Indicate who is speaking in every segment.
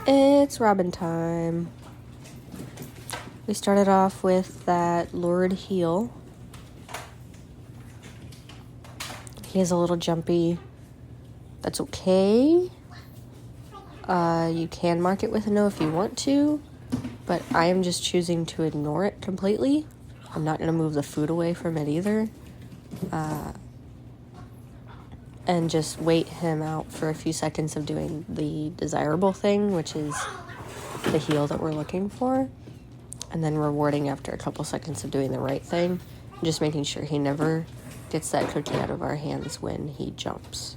Speaker 1: It's Robin time. We started off with that lured heel. He is a little jumpy. That's okay. You can mark it with a no if you want to, but I am just choosing to ignore it completely. I'm not going to move the food away from it either. And just wait him out for a few seconds of doing the desirable thing, which is the heel that we're looking for. And then rewarding after a couple seconds of doing the right thing. Just making sure he never gets that cookie out of our hands when he jumps.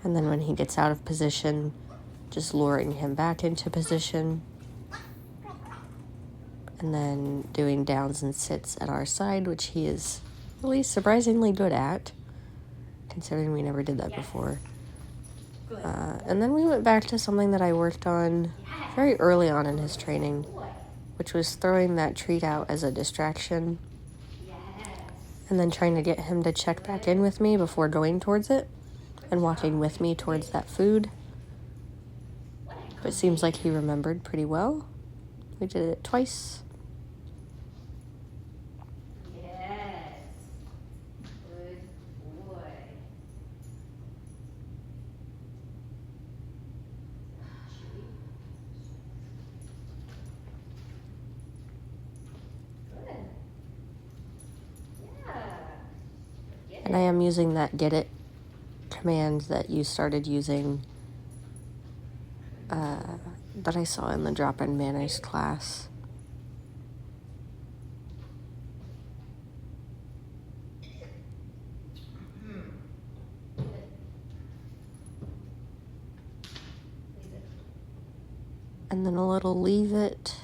Speaker 1: And then when he gets out of position, just luring him back into position. And then doing downs and sits at our side, which he is really surprisingly good at, considering we never did that before. And then we went back to something that I worked on very early on in his training, which was throwing that treat out as a distraction. And then trying to get him to check back in with me before going towards it and walking with me towards that food. But it seems like he remembered pretty well. We did it twice. And I am using that get it command that you started using, that I saw in the drop-in manners class. And then a little leave it.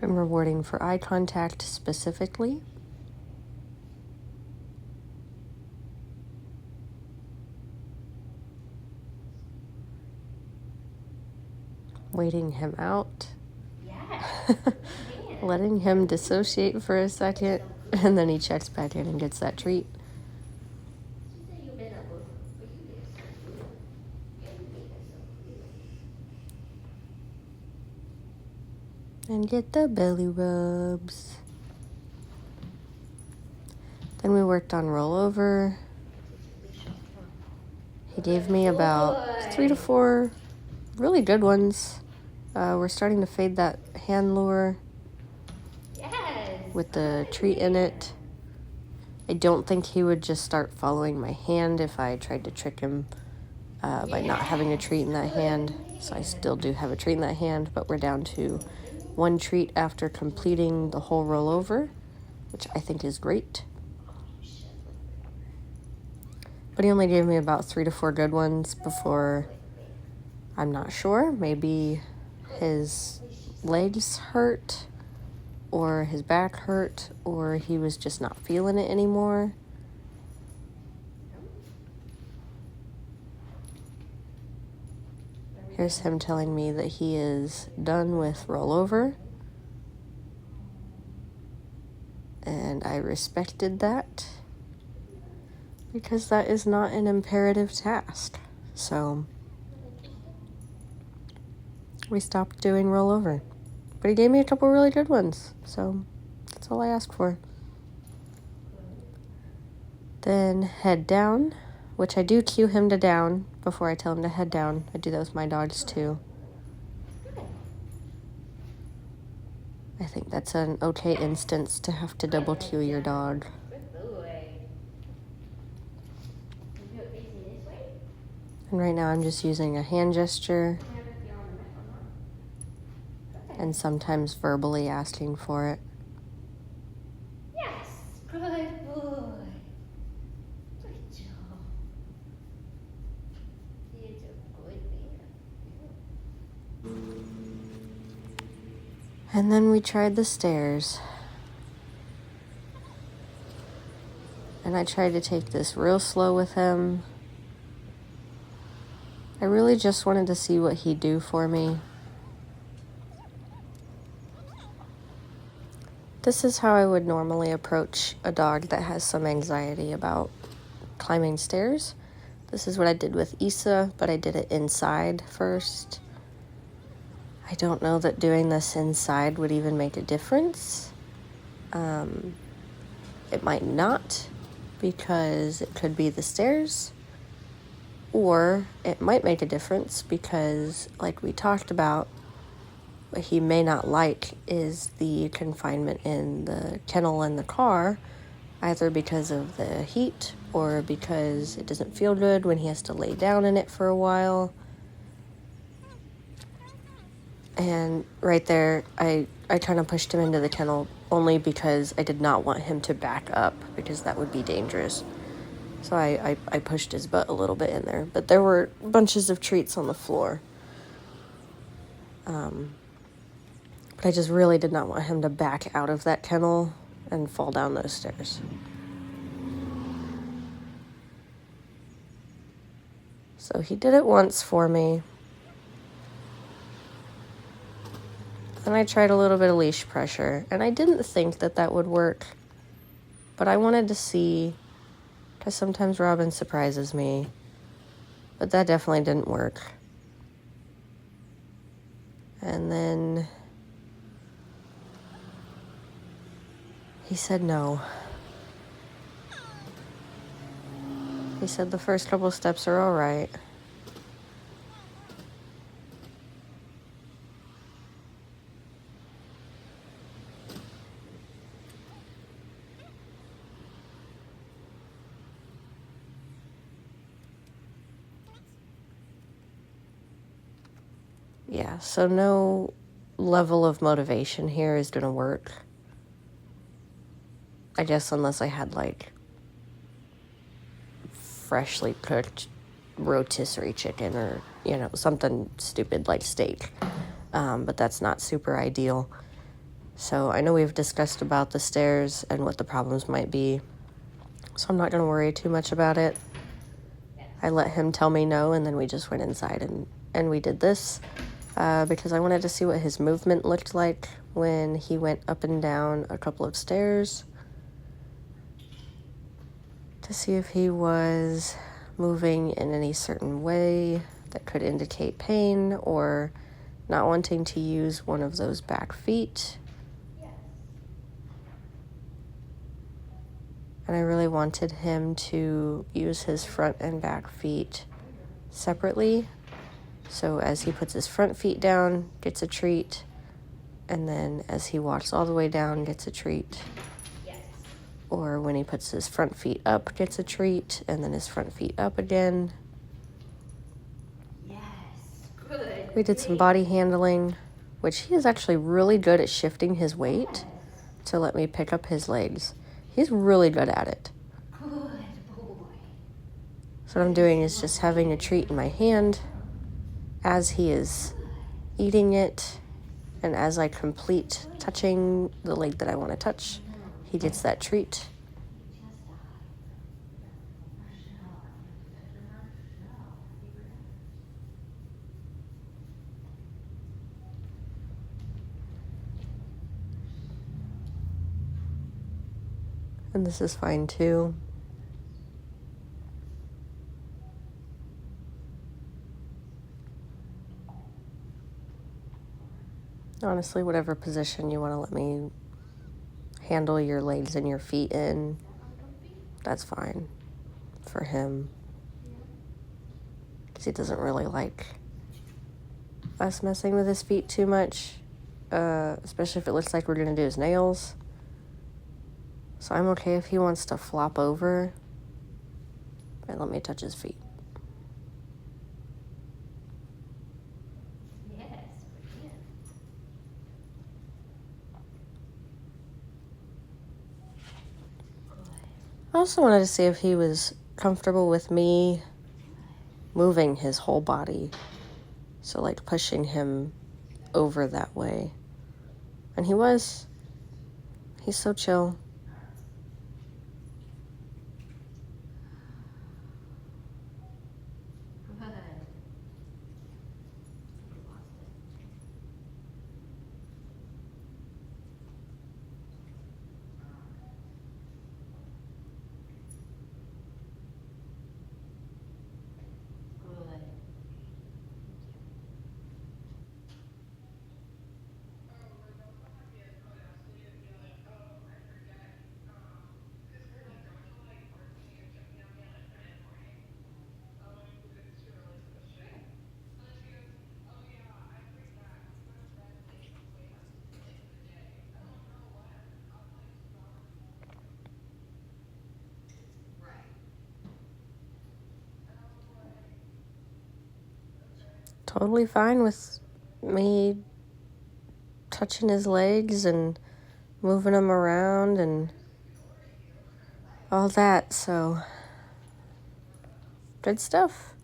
Speaker 1: I'm rewarding for eye contact specifically. Waiting him out. Letting him dissociate for a second, and then he checks back in and gets that treat. And get the belly rubs. Then we worked on rollover. He gave me about 3 to 4 really good ones. We're starting to fade that hand lure with the treat in it. I don't think he would just start following my hand if I tried to trick him by not having a treat in that hand. So I still do have a treat in that hand, but we're down to 1 treat after completing the whole rollover, which I think is great. But he only gave me about 3 to 4 good ones before, I'm not sure, maybe his legs hurt or his back hurt or he was just not feeling it anymore. Here's him telling me that he is done with rollover. And I respected that because that is not an imperative task. So we stopped doing rollover. But he gave me a couple really good ones. So that's all I asked for. Then head down, which I do cue him to down before I tell him to head down. I do that with my dogs too. I think that's an okay instance to have to double cue your dog. And right now I'm just using a hand gesture and sometimes verbally asking for it.
Speaker 2: Yes, good boy. Good job. He's a good man.
Speaker 1: And then we tried the stairs. And I tried to take this real slow with him. I really just wanted to see what he'd do for me. This is how I would normally approach a dog that has some anxiety about climbing stairs. This is what I did with Issa, but I did it inside first. I don't know that doing this inside would even make a difference. It might not, because it could be the stairs, or it might make a difference because, like we talked about, what he may not like is the confinement in the kennel in the car, either because of the heat or because it doesn't feel good when he has to lay down in it for a while. And right there, I kind of pushed him into the kennel only because I did not want him to back up, because that would be dangerous. So I pushed his butt a little bit in there. But there were bunches of treats on the floor. But I just really did not want him to back out of that kennel and fall down those stairs. So he did it once for me. And I tried a little bit of leash pressure. And I didn't think that that would work. But I wanted to see, because sometimes Robin surprises me. But that definitely didn't work. And then he said no. He said the first couple steps are all right. Yeah, so no level of motivation here is going to work. I guess unless I had, like, freshly cooked rotisserie chicken or, you know, something stupid like steak. But that's not super ideal. So I know we've discussed about the stairs and what the problems might be. So I'm not going to worry too much about it. I let him tell me no, and then we just went inside and we did this. Because I wanted to see what his movement looked like when he went up and down a couple of stairs, to see if he was moving in any certain way that could indicate pain or not wanting to use one of those back feet. And I really wanted him to use his front and back feet separately. So as he puts his front feet down, gets a treat, and then as he walks all the way down, gets a treat.
Speaker 2: Yes.
Speaker 1: Or when he puts his front feet up, gets a treat, and then his front feet up again.
Speaker 2: Yes. Good.
Speaker 1: We did some body handling, which he is actually really good at shifting his weight to let me pick up his legs. He's really good at it.
Speaker 2: Good boy.
Speaker 1: So what I'm doing is just having a treat in my hand as he is eating it, and as I complete touching the leg that I want to touch, he gets that treat. And this is fine too. Honestly, whatever position you want to let me handle your legs and your feet in, that's fine for him. Because he doesn't really like us messing with his feet too much, especially if it looks like we're going to do his nails. So I'm okay if he wants to flop over and let me touch his feet.
Speaker 2: Yes. Brilliant.
Speaker 1: I also wanted to see if he was comfortable with me moving his whole body. So like pushing him over that way. And he was. He's so chill.
Speaker 2: Good.
Speaker 1: totally fine with me touching his legs and moving him around and all that, so good stuff.